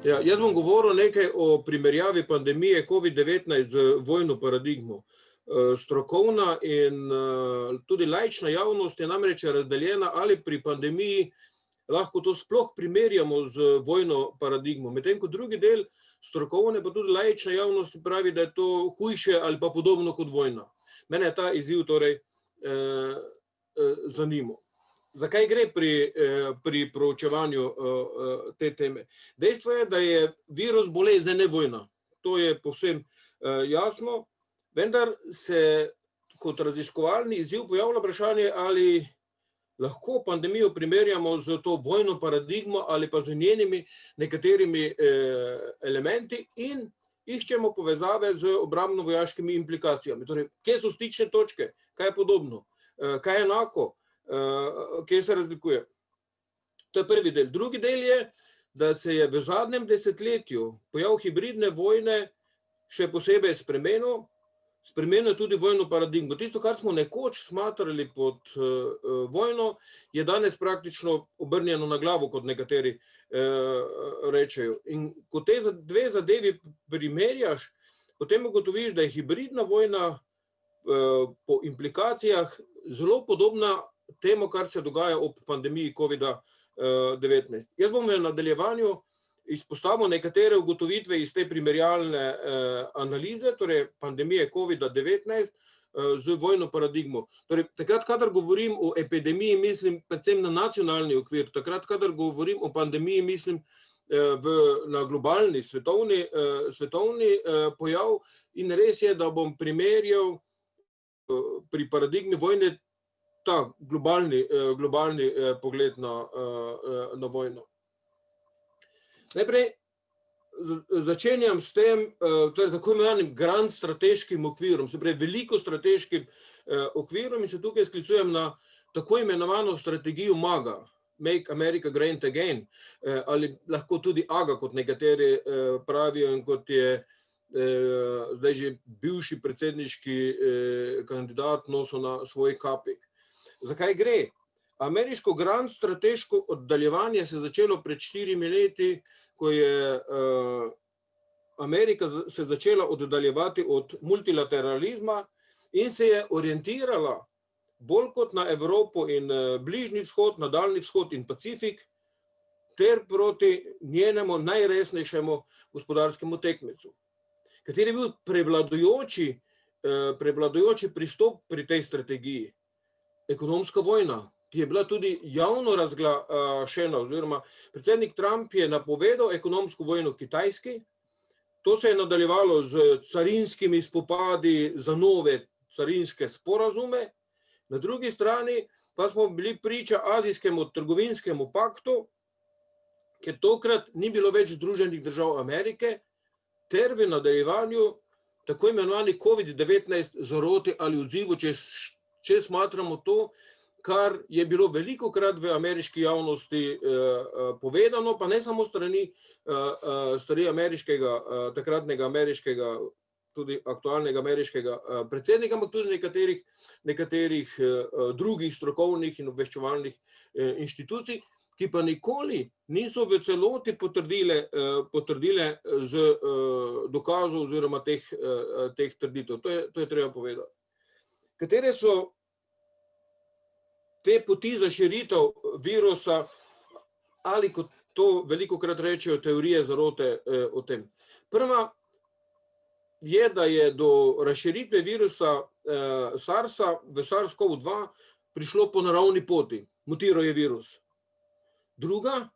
Ja, jaz bom govoril nekaj o primerjavi pandemije COVID-19 z vojno paradigmo. Strokovna in tudi laična javnost je namreč razdeljena, ali pri pandemiji lahko to sploh primerjamo z vojno paradigmo. Medtem ko drugi del strokovne, pa tudi laična javnost pravi, da je to hujše ali pa podobno kot vojna. Mene je ta izziv torej zanimal. Zakaj gre pri proučevanju te teme? Dejstvo je, da je virus bolezen, ne vojna. To je povsem jasno, vendar se kot raziskovalni izziv pojavlja vprašanje, ali lahko pandemijo primerjamo z to vojno paradigmo ali pa z njenimi nekaterimi elementi in iščemo povezave z obrambno-vojaškimi implikacijami. Torej, kje so stične točke, kaj je podobno, kaj je enako, kje se razlikuje. To je prvi del. Drugi del je, da se je v zadnjem desetletju pojav hibridne vojne še posebej spremenil tudi vojno paradigmo. Tisto, kar smo nekoč smatrali pod vojno, je danes praktično obrnjeno na glavo, kot nekateri rečejo. In ko te dve zadevi primerjaš, potem ugotoviš, da je hibridna vojna po implikacijah zelo podobna temu, kar se dogaja ob pandemiji COVID-19. Jaz bom v nadaljevanju izpostavil nekatere ugotovitve iz te primerjalne analize, torej pandemije COVID-19 z vojno paradigmo. Torej, takrat, kadar govorim o epidemiji, mislim predvsem na nacionalni okvir, takrat, kadar govorim o pandemiji, mislim na globalni, svetovni pojav, in res je, da bom primerjal pri paradigmi vojne ta globalni pogled na vojno. Najprej začenjam s tem, torej tako imenovanim grand strateškim okvirom, se pravi veliko strateškim okvirom, in se tukaj sklicujem na tako imenovano strategijo MAGA, Make America Great Again, ali lahko tudi AGA, kot nekateri pravijo in kot je zdaj že bivši predsedniški kandidat nosil na svoj kapik. Zakaj gre? Ameriško grand strateško oddaljevanje se je začelo pred 4 leti, ko je Amerika se začela oddaljevati od multilateralizma in se je orientirala bolj kot na Evropo in Bližnji vzhod, na Daljni vzhod in Pacifik, ter proti njenemu najresnejšemu gospodarskemu tekmecu, kateri je bil prevladujoči pristop pri tej strategiji. Ekonomska vojna, ki je bila tudi javno razglašena, oziroma predsednik Trump je napovedal ekonomsko vojno Kitajski. To se je nadaljevalo z carinskimi spopadi za nove carinske sporazume. Na drugi strani pa smo bili priča azijskemu trgovinskemu paktu, ker tokrat ni bilo več Združenih držav Amerike, ter v nadaljevanju tako imenovani COVID-19 zaroti ali odzivu, če smatramo to, kar je bilo velikokrat v ameriški javnosti povedano, pa ne samo strani takratnega ameriškega, tudi aktualnega ameriškega predsednika, ampak tudi nekaterih drugih strokovnih in obveščevalnih inštitucij, ki pa nikoli niso v celoti potrdile z dokazov oziroma teh trditev. To je treba povedati. Katere so te poti za širitev virusa, ali kot to velikokrat rečejo teorije zarote o tem. Prva je, da je do razširitve virusa SARS-a v SARS-CoV-2 prišlo po naravni poti, mutiral je virus. Druga,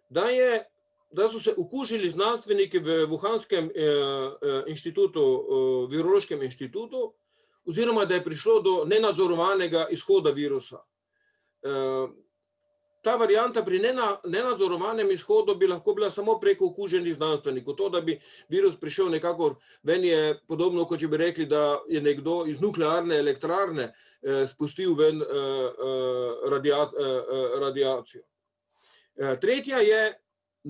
da so se okužili znanstveniki v Wuhanskem virološkem inštitutu, oziroma da je prišlo do nenadzorovanega izhoda virusa. Ta varianta pri nenadzorovanem izhodu bi lahko bila samo preko okuženih znanstvenikov. To, da bi virus prišel nekako, meni je podobno, kot če bi rekli, da je nekdo iz nuklearne elektrarne spustil ven radiacijo. Tretja je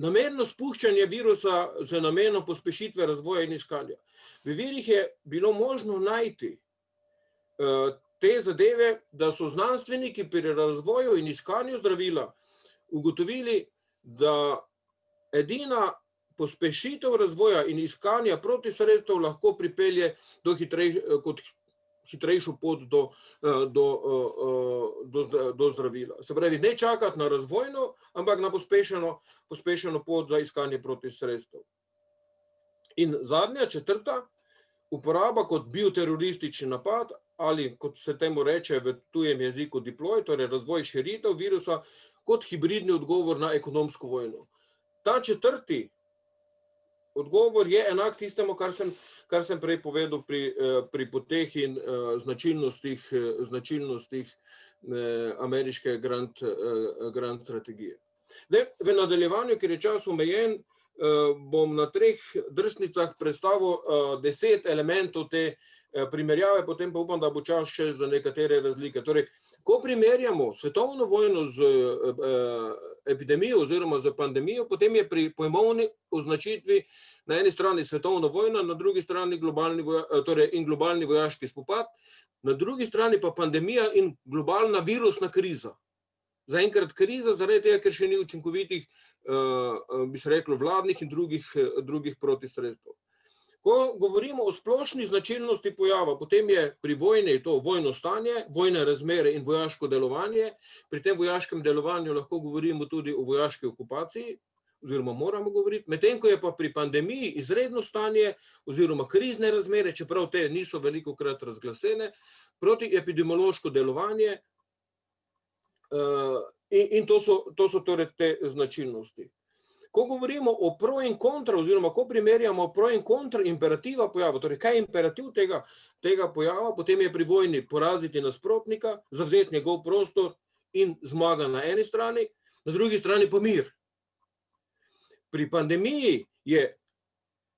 namerno spuščanje virusa z namenom pospešitve razvoja in iskanja. V virih je bilo možno najti te zadeve, da so znanstveniki pri razvoju in iskanju zdravila ugotovili, da edina pospešitev razvoja in iskanja protisredstev lahko pripelje kot hitrejšo pot do zdravila. Se pravi, ne čakati na razvojno, ampak na pospešeno pot za iskanje protisredstev. In zadnja, četrta, uporaba kot bioteroristični napad ali, kot se temu reče v tujem jeziku, deploy, torej razvoj širitev virusa kot hibridni odgovor na ekonomsko vojno. Ta četrti odgovor je enak tistemu, kar sem prej povedal pri poteh in značilnostih ameriške grand strategije. V nadaljevanju, ker je čas omejen, bom na 3 drsnicah predstavil 10 elementov te primerjave, potem pa upam, da bo čas še za nekatere razlike. Torej, ko primerjamo svetovno vojno z epidemijo oziroma z pandemijo, potem je pri pojmovni označitvi na eni strani svetovna vojna, na drugi strani globalni vojaški spopad, na drugi strani pa pandemija in globalna virusna kriza. Zaenkrat kriza, zaradi tega, ker še ni učinkovitih, bi se reklo, vladnih in drugih protisredstev. Ko govorimo o splošni značilnosti pojava, potem je pri vojni to vojno stanje, vojne razmere in vojaško delovanje. Pri tem vojaškem delovanju lahko govorimo tudi o vojaški okupaciji, oziroma moramo govoriti, medtem ko je pa pri pandemiji izredno stanje oziroma krizne razmere, čeprav te niso velikokrat razglasene, protiepidemiološko delovanje, in to so torej te značilnosti. Ko govorimo o pro in kontra, oziroma ko primerjamo pro in kontra imperativa pojava, torej kaj je imperativ tega pojava, potem je pri vojni poraziti nasprotnika, zavzeti njegov prostor in zmaga na eni strani, na drugi strani pa mir. Pri pandemiji je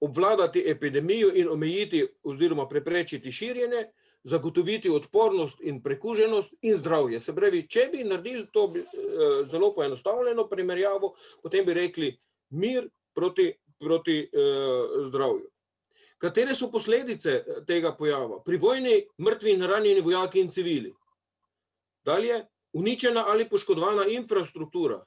obvladati epidemijo in omejiti oziroma preprečiti širjenje, zagotoviti odpornost in prekuženost in zdravje. Se pravi, če bi naredili to zelo poenostavljeno primerjavo, potem bi rekli mir proti zdravju. Katere so posledice tega pojava? Pri vojni mrtvi in ranjeni vojaki in civili. Dalje, uničena ali poškodovana infrastruktura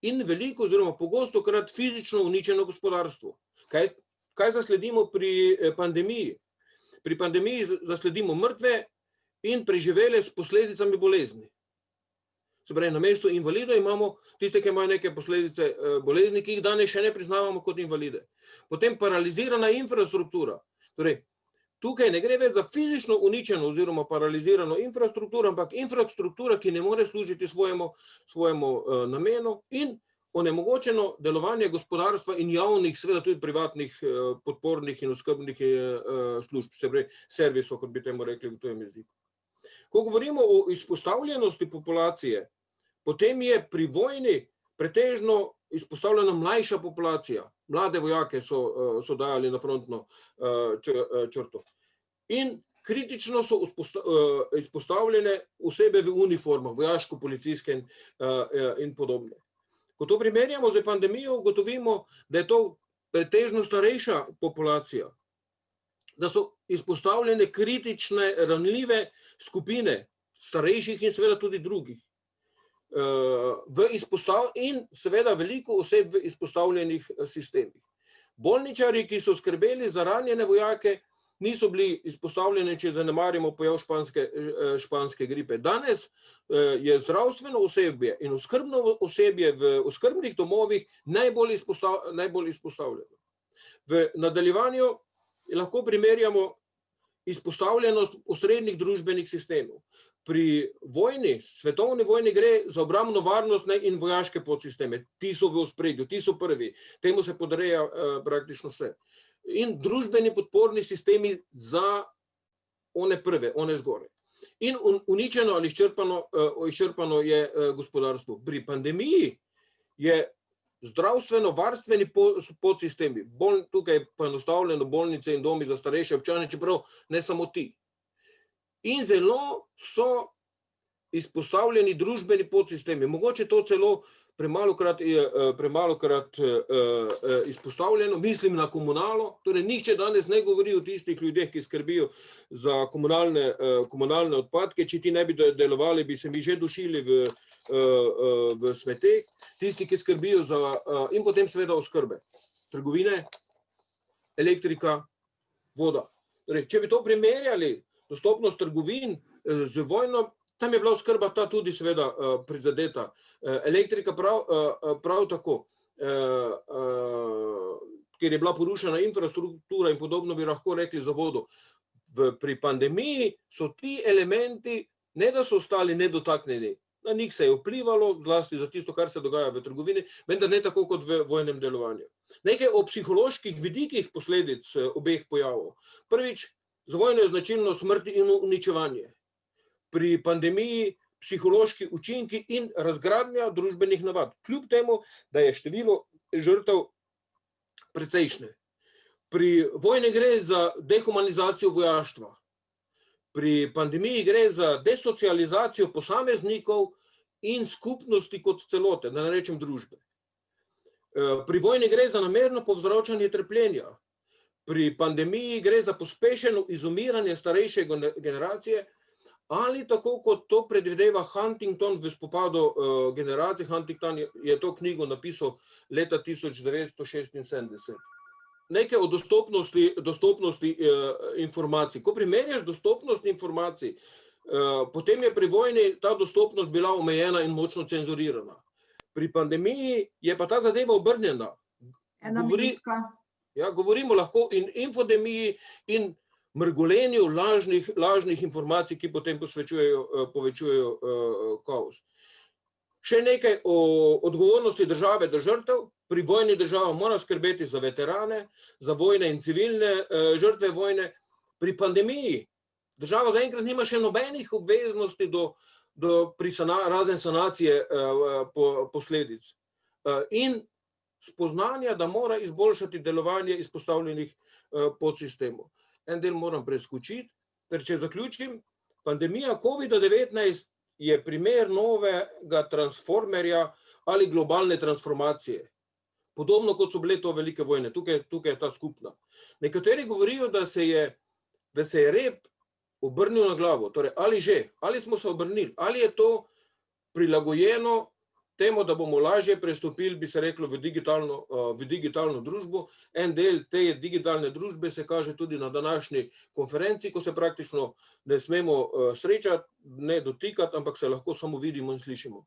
in veliko oziroma pogostokrat fizično uničeno gospodarstvo. Kaj zasledimo pri pandemiji? Pri pandemiji zasledimo mrtve in preživele s posledicami bolezni. Se pravi, na mesto invalidov imamo tiste, ki imajo neke posledice bolezni, ki jih danes še ne priznavamo kot invalide. Potem paralizirana infrastruktura. Torej, tukaj ne gre več za fizično uničeno oziroma paralizirano infrastrukturo, ampak infrastruktura, ki ne more služiti svojemu namenu, in onemogočeno delovanje gospodarstva in javnih, seveda tudi privatnih podpornih in oskrbnih služb, se pravi servisov, kot bi temu rekli v tujem jeziku. Ko govorimo o izpostavljenosti populacije, potem je pri vojni pretežno izpostavljena mlajša populacija. Mlade vojake so dajali na frontno črto. In kritično so izpostavljene osebe v uniformah, vojaško-policijske in podobne. Ko to primerjamo z pandemijo, ugotovimo, da je to pretežno starejša populacija, da so izpostavljene kritične, ranljive skupine, starejših in seveda tudi drugih. In seveda veliko oseb v izpostavljenih sistemih. Bolničari, ki so skrbeli za ranjene vojake, niso bili izpostavljeni, če zanemarimo pojav španske gripe. Danes je zdravstveno osebje in oskrbno osebje v oskrbnih domovih najbolj izpostavljeno. V nadaljevanju lahko primerjamo izpostavljenost osrednjih družbenih sistemov. Pri vojni, svetovni vojni, gre za obrambno varnostne in vojaške podsisteme. Ti so v ospredju, ti so prvi. Temu se podreja praktično vse. In družbeni podporni sistemi za one prve, one zgore. In uničeno ali izčrpano je gospodarstvo. Pri pandemiji je zdravstveno-varstveni podsistemi, tukaj poenostavljeno bolnice in domi za starejše občane, čeprav ne samo ti. In zelo so izpostavljeni družbeni podsistemi. Mogoče to celo premalokrat izpostavljeno, mislim na komunalo, torej nihče danes ne govori o tistih ljudeh, ki skrbijo za komunalne odpadke, če ti ne bi delovali, bi se mi že dušili v smeteh, tisti, ki skrbijo in potem seveda oskrbe. trgovine, elektrika, voda. Torej, če bi to primerjali, dostopnost trgovin z vojno, tam je bila oskrba ta tudi seveda prizadeta. Elektrika prav tako, ker je bila porušena infrastruktura in podobno bi lahko rekli za vodo. Pri pandemiji so ti elementi, ne da so ostali nedotaknjeni, na njih se je vplivalo, zlasti za tisto, kar se dogaja v trgovini, vendar ne tako kot v vojnem delovanju. Nekaj o psiholoških vidikih posledic obeh pojavov. Prvič, za vojno je značilno smrt in uničevanje. Pri pandemiji psihološki učinki in razgradnja družbenih navad. Kljub temu, da je število žrtev precejšnje. Pri vojni gre za dehumanizacijo vojaštva. Pri pandemiji gre za desocializacijo posameznikov in skupnosti kot celote, da ne rečem družbe. Pri vojni gre za namerno povzročanje trpljenja. Pri pandemiji gre za pospešeno izumiranje starejše generacije, ali tako kot to predvideva Huntington v spopadu generacij. Huntington je to knjigo napisal leta 1976. Nekaj o dostopnosti informacij. Ko primerjaš dostopnost informacij, potem je pri vojni ta dostopnost bila omejena in močno cenzurirana. Pri pandemiji je pa ta zadeva obrnjena. Govorimo lahko in infodemiji in mrgolenju lažnih informacij, ki potem povečujejo kaos. Še nekaj o odgovornosti države do žrtev. Pri vojni država mora skrbeti za veterane, za vojne in civilne žrtve vojne. Pri pandemiji država zaenkrat nima še nobenih obveznosti razen sanacije posledic. In spoznanja, da mora izboljšati delovanje izpostavljenih podsistemov. En del moram preskočiti, ker če zaključim, pandemija COVID-19 je primer novega transformerja ali globalne transformacije. Podobno kot so bile to velike vojne, tukaj je ta skupna. Nekateri govorijo, da se je rep obrnil na glavo, torej ali smo se obrnili, ali je to prilagojeno temu, da bomo lažje prestopili, bi se reklo, v digitalno družbo. En del te digitalne družbe se kaže tudi na današnji konferenci, ko se praktično ne smemo srečati, ne dotikati, ampak se lahko samo vidimo in slišimo.